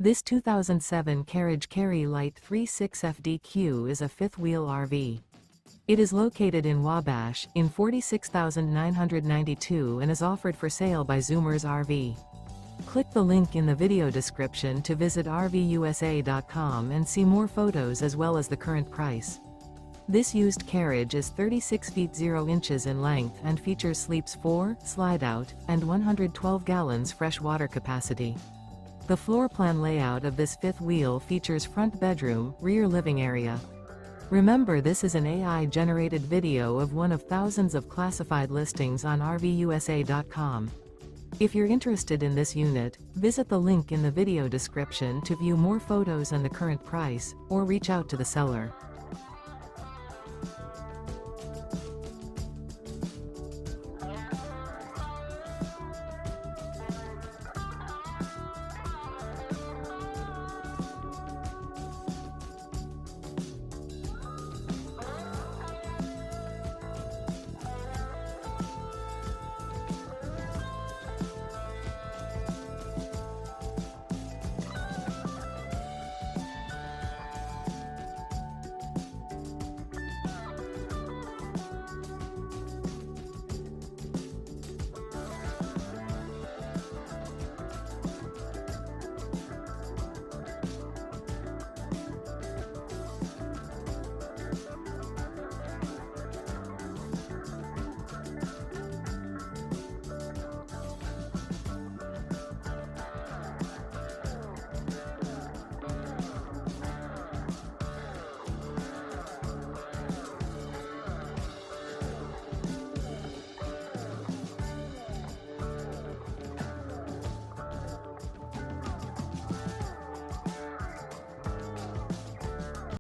This 2007 Carriage Carri-Lite 36FDQ is a fifth-wheel RV. It is located in Wabash, in 46,992 and is offered for sale by Zoomers RV. Click the link in the video description to visit RVUSA.com and see more photos as well as the current price. This used carriage is 36 feet 0 inches in length and features sleeps 4, Slideout, and 112 gallons fresh water capacity. The floor plan layout of this fifth wheel features front bedroom, rear living area. Remember, this is an AI-generated video of one of thousands of classified listings on RVUSA.com. If you're interested in this unit, visit the link in the video description to view more photos and the current price, or reach out to the seller.